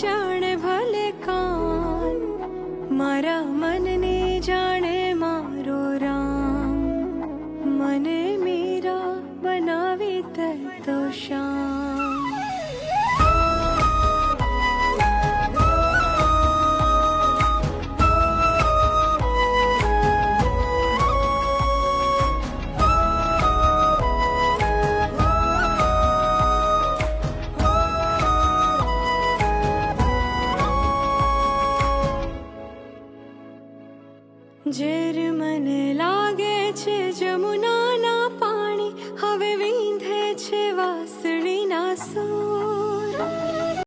જાણે ભલે કાન, મારા મનને જાણે મારો રામ, મને મીરા બનાવી તે તો શ્યામ। ઝેર મને